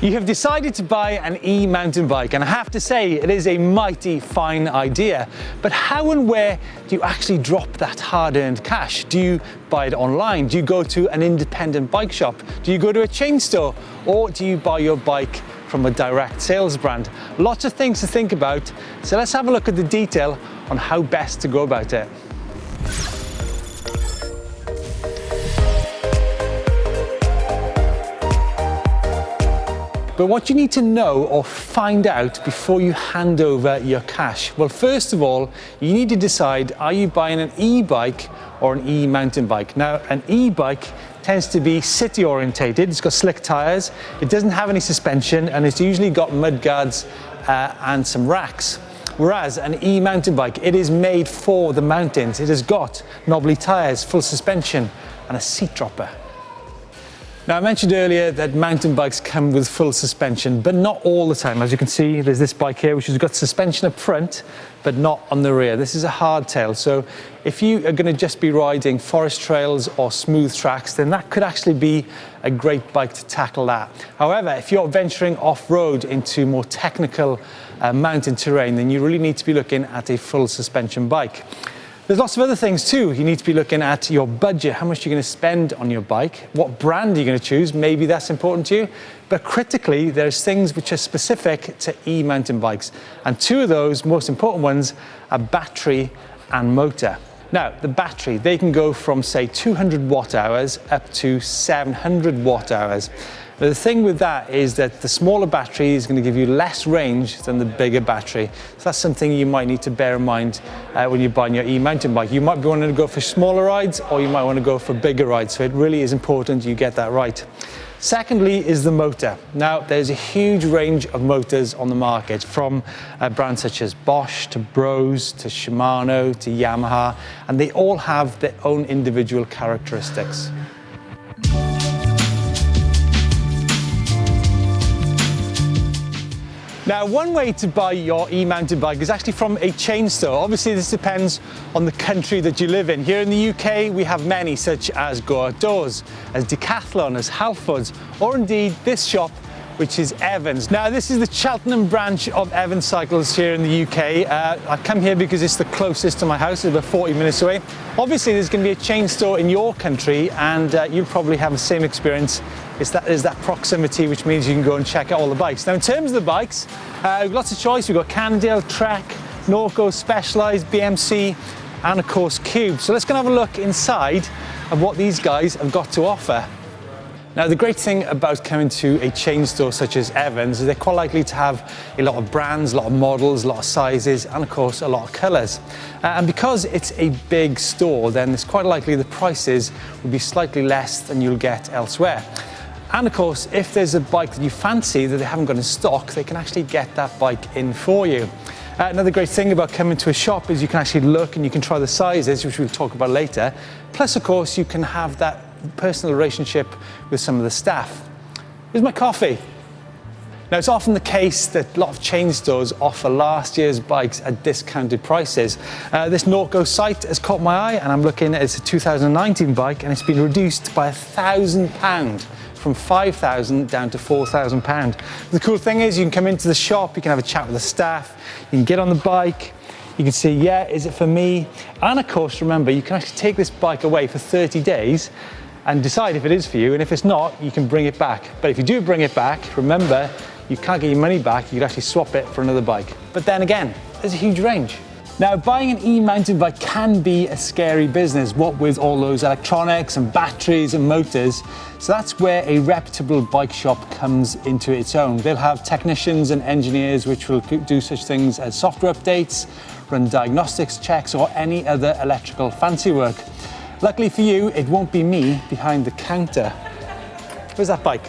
You have decided to buy an e-mountain bike, and I have to say it is a mighty fine idea. But how and where do you actually drop that hard-earned cash? Do you buy it online? Do you go to an independent bike shop? Do you go to a chain store? Or do you buy your bike from a direct sales brand? Lots of things to think about, so let's have a look at the detail on how best to go about it. But what you need to know or find out before you hand over your cash? Well, first of all, you need to decide, are you buying an e-bike or an e-mountain bike? Now, an e-bike tends to be city orientated. It's got slick tires, it doesn't have any suspension, and it's usually got mud guards and some racks. Whereas an e-mountain bike, it is made for the mountains. It has got knobbly tires, full suspension, and a seat dropper. Now, I mentioned earlier that mountain bikes come with full suspension, but not all the time. As you can see, there's this bike here which has got suspension up front, but not on the rear. This is a hardtail, so if you are going to just be riding forest trails or smooth tracks, then that could actually be a great bike to tackle that. However, if you're venturing off-road into more technical mountain terrain, then you really need to be looking at a full suspension bike. There's lots of other things too. You need to be looking at your budget, how much you're going to spend on your bike, what brand you're going to choose, maybe that's important to you. But critically, there's things which are specific to e-mountain bikes. And two of those most important ones are battery and motor. Now, the battery, they can go from say 200 watt hours up to 700 watt hours. Now, the thing with that is that the smaller battery is going to give you less range than the bigger battery. So that's something you might need to bear in mind when you're buying your e-mountain bike. You might be wanting to go for smaller rides, or you might want to go for bigger rides. So it really is important you get that right. Secondly is the motor. Now, there's a huge range of motors on the market, from brands such as Bosch to Bros to Shimano to Yamaha, and they all have their own individual characteristics. Now, one way to buy your e-mountain bike is actually from a chain store. Obviously, this depends on the country that you live in. Here in the UK, we have many, such as Go Outdoors, as Decathlon, as Halfords, or indeed this shop, which is Ekans. Now, this is the Cheltenham branch of Ekans Cycles here in the UK. I come here because it's the closest to my house, it's about 40 minutes away. Obviously, there's going to be a chain store in your country, and you'll probably have the same experience. There's that proximity, which means you can go and check out all the bikes. Now, in terms of the bikes, we've got lots of choice. We've got Cannondale, Trek, Norco, Specialized, BMC, and of course Cube. So let's go and have a look inside of what these guys have got to offer. Now, the great thing about coming to a chain store such as Ekans is they're quite likely to have a lot of brands, a lot of models, a lot of sizes, and of course a lot of colours. And because it's a big store, then it's quite likely the prices will be slightly less than you'll get elsewhere. And of course, if there's a bike that you fancy that they haven't got in stock, they can actually get that bike in for you. Another great thing about coming to a shop is you can actually look and you can try the sizes, which we'll talk about later. Plus, of course, you can have that personal relationship with some of the staff. Here's my coffee. Now, it's often the case that a lot of chain stores offer last year's bikes at discounted prices. This Norco site has caught my eye, and I'm looking at it's a 2019 bike, and it's been reduced by £1,000. From £5,000 down to £4,000. The cool thing is you can come into the shop, you can have a chat with the staff, you can get on the bike, you can see, yeah, is it for me? And of course, remember, you can actually take this bike away for 30 days and decide if it is for you, and if it's not, you can bring it back. But if you do bring it back, remember, you can't get your money back, you could actually swap it for another bike. But then again, there's a huge range. Now, buying an e-mountain bike can be a scary business, what with all those electronics and batteries and motors. So that's where a reputable bike shop comes into its own. They'll have technicians and engineers which will do such things as software updates, run diagnostics checks, or any other electrical fancy work. Luckily for you, it won't be me behind the counter. Where's that bike?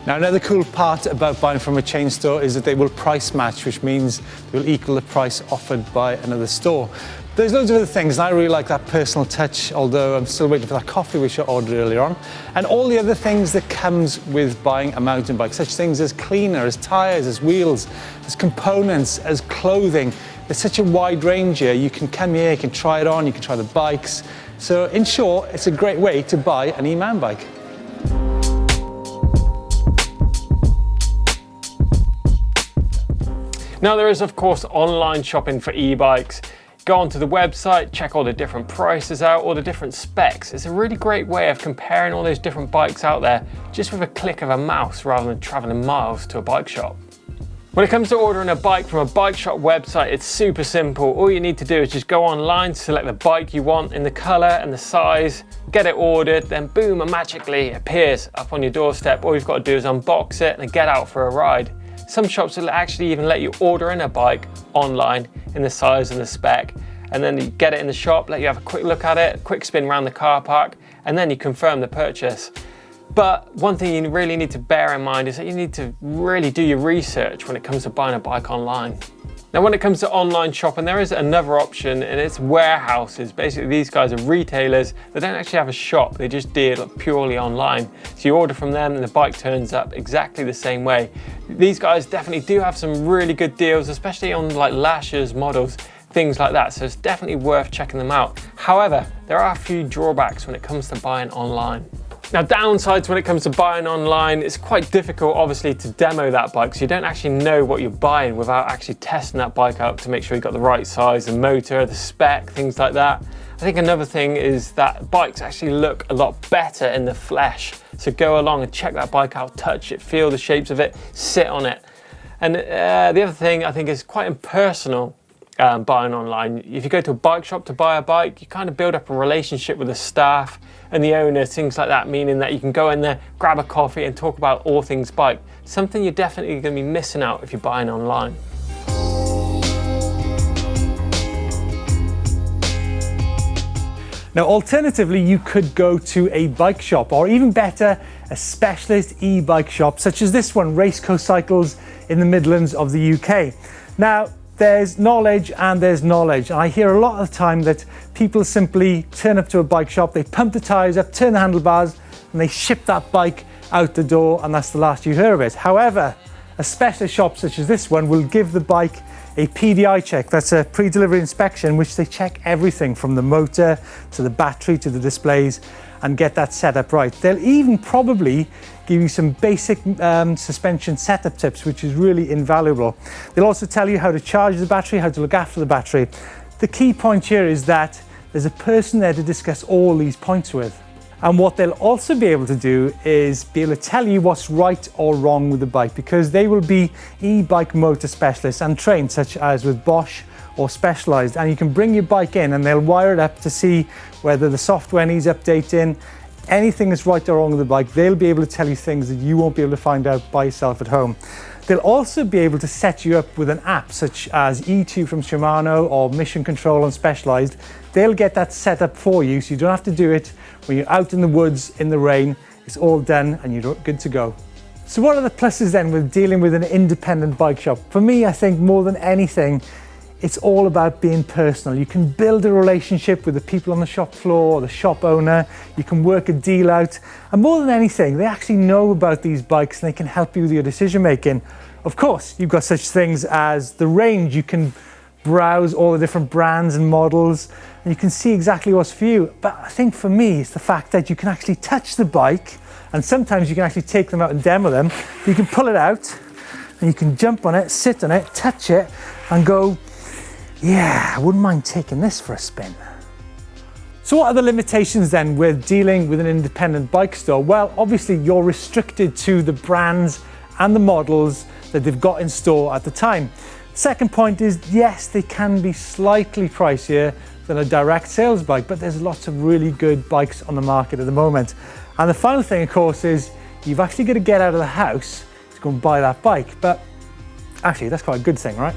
Now, another cool part about buying from a chain store is that they will price match, which means they will equal the price offered by another store. There's loads of other things, and I really like that personal touch, although I'm still waiting for that coffee which I ordered earlier on. And all the other things that comes with buying a mountain bike, such things as cleaner, as tyres, as wheels, as components, as clothing. There's such a wide range here. You can come here, you can try it on, you can try the bikes. So in short, it's a great way to buy an e-mountain bike. Now there is of course online shopping for e-bikes. Go onto the website, check all the different prices out, all the different specs. It's a really great way of comparing all those different bikes out there just with a click of a mouse rather than traveling miles to a bike shop. When it comes to ordering a bike from a bike shop website, it's super simple. All you need to do is just go online, select the bike you want in the color and the size, get it ordered, then boom, it magically appears up on your doorstep. All you've got to do is unbox it and get out for a ride. Some shops will actually even let you order in a bike online in the size and the spec, and then you get it in the shop, let you have a quick look at it, a quick spin around the car park, and then you confirm the purchase. But one thing you really need to bear in mind is that you need to really do your research when it comes to buying a bike online. Now when it comes to online shopping, there is another option, and it's warehouses. Basically these guys are retailers. They don't actually have a shop, they just deal purely online. So you order from them and the bike turns up exactly the same way. These guys definitely do have some really good deals, especially on like Lush's models, things like that. So it's definitely worth checking them out. However, there are a few drawbacks when it comes to buying online. Now downsides when it comes to buying online, it's quite difficult obviously to demo that bike, so you don't actually know what you're buying without actually testing that bike out to make sure you've got the right size, the motor, the spec, things like that. I think another thing is that bikes actually look a lot better in the flesh, so go along and check that bike out, touch it, feel the shapes of it, sit on it. And the other thing I think is quite impersonal buying online. If you go to a bike shop to buy a bike, you kind of build up a relationship with the staff and the owner, things like that, meaning that you can go in there, grab a coffee and talk about all things bike. Something you're definitely going to be missing out if you're buying online. Now alternatively, you could go to a bike shop, or even better, a specialist e-bike shop such as this one, Raceco Cycles in the Midlands of the UK. Now there's knowledge and there's knowledge. And I hear a lot of the time that people simply turn up to a bike shop, they pump the tyres up, turn the handlebars, and they ship that bike out the door, and that's the last you hear of it. However, a specialist shop such as this one will give the bike a PDI check. That's a pre-delivery inspection, which they check everything from the motor to the battery to the displays and get that set up right. They'll even probably give you some basic suspension setup tips, which is really invaluable. They'll also tell you how to charge the battery, how to look after the battery. The key point here is that there's a person there to discuss all these points with. And what they'll also be able to do is be able to tell you what's right or wrong with the bike, because they will be e-bike motor specialists and trained, such as with Bosch or Specialized, and you can bring your bike in and they'll wire it up to see whether the software needs updating, anything is right or wrong with the bike. They'll be able to tell you things that you won't be able to find out by yourself at home. They'll also be able to set you up with an app such as E2 from Shimano or Mission Control on Specialized. They'll get that set up for you, so you don't have to do it when you're out in the woods in the rain. It's all done and you're good to go. So what are the pluses then with dealing with an independent bike shop? For me, I think more than anything, it's all about being personal. You can build a relationship with the people on the shop floor or the shop owner. You can work a deal out. And more than anything, they actually know about these bikes and they can help you with your decision making. Of course, you've got such things as the range. You can browse all the different brands and models and you can see exactly what's for you. But I think for me, it's the fact that you can actually touch the bike, and sometimes you can actually take them out and demo them. You can pull it out and you can jump on it, sit on it, touch it and go, yeah, I wouldn't mind taking this for a spin. So what are the limitations then with dealing with an independent bike store? Well, obviously you're restricted to the brands and the models that they've got in store at the time. Second point is, yes, they can be slightly pricier than a direct sales bike, but there's lots of really good bikes on the market at the moment. And the final thing, of course, is you've actually got to get out of the house to go and buy that bike. But actually, that's quite a good thing, right?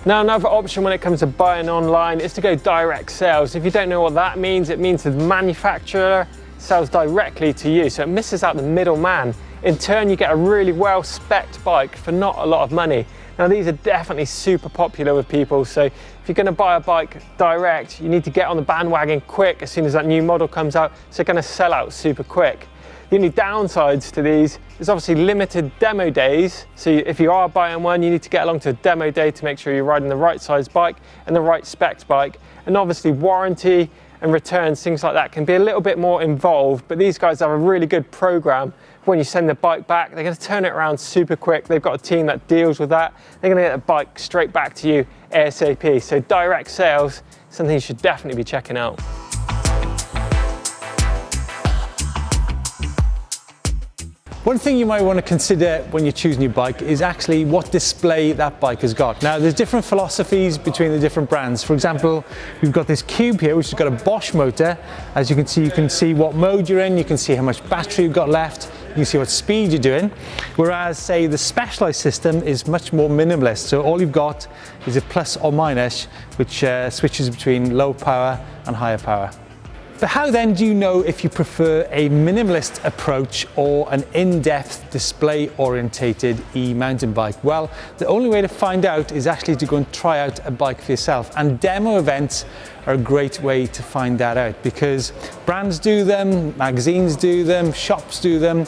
Now another option when it comes to buying online is to go direct sales. If you don't know what that means, it means the manufacturer sells directly to you, so it misses out the middleman. In turn, you get a really well-spec'd bike for not a lot of money. Now these are definitely super popular with people, so if you're going to buy a bike direct, you need to get on the bandwagon quick as soon as that new model comes out, so they're going to sell out super quick. The only downsides to these is obviously limited demo days. So if you are buying one, you need to get along to a demo day to make sure you're riding the right size bike and the right specs bike. And obviously warranty and returns, things like that can be a little bit more involved, but these guys have a really good program. When you send the bike back, they're going to turn it around super quick. They've got a team that deals with that. They're going to get the bike straight back to you ASAP. So direct sales, something you should definitely be checking out. One thing you might want to consider when you're choosing your bike is actually what display that bike has got. Now, there's different philosophies between the different brands. For example, we've got this Cube here, which has got a Bosch motor. As you can see what mode you're in, you can see how much battery you've got left, you can see what speed you're doing. Whereas, say, the Specialized system is much more minimalist. So all you've got is a plus or minus, which switches between low power and higher power. But how then do you know if you prefer a minimalist approach or an in-depth display-orientated e-mountain bike? Well, the only way to find out is actually to go and try out a bike for yourself. And demo events are a great way to find that out because brands do them, magazines do them, shops do them.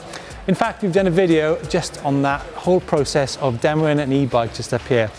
In fact, we've done a video just on that whole process of demoing an e-bike just up here.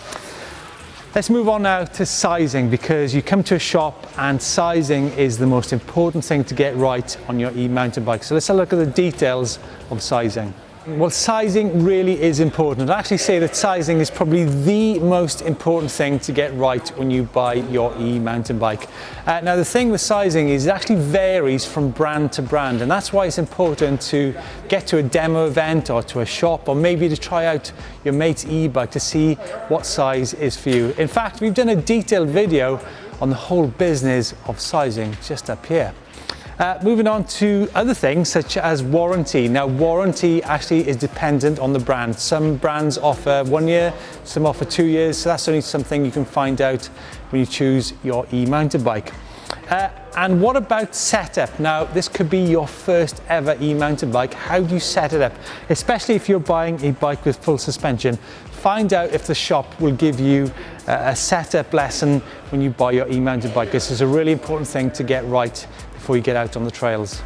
Let's move on now to sizing, because you come to a shop and sizing is the most important thing to get right on your e-mountain bike. So let's have a look at the details of sizing. Well, sizing really is important. I'd actually say that sizing is probably the most important thing to get right when you buy your e-mountain bike. Now, the thing with sizing is it actually varies from brand to brand, and that's why it's important to get to a demo event or to a shop, or maybe to try out your mate's e-bike to see what size is for you. In fact, we've done a detailed video on the whole business of sizing just up here. Moving on to other things such as warranty. Now, warranty actually is dependent on the brand. Some brands offer 1 year, some offer 2 years, so that's only something you can find out when you choose your e-mountain bike. And what about setup? Now, this could be your first ever e-mountain bike. How do you set it up? Especially if you're buying a bike with full suspension. Find out if the shop will give you a setup lesson when you buy your e-mountain bike. This is a really important thing to get right before you get out on the trails.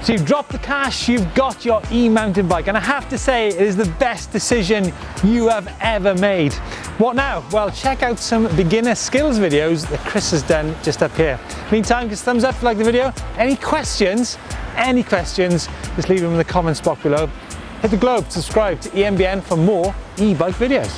So you've dropped the cash, you've got your e-mountain bike, and I have to say it is the best decision you have ever made. What now? Well, check out some beginner skills videos that Chris has done just up here. Meantime, give us a thumbs up if you like the video. Any questions, just leave them in the comments box below. Hit the globe, subscribe to EMBN for more e-bike videos.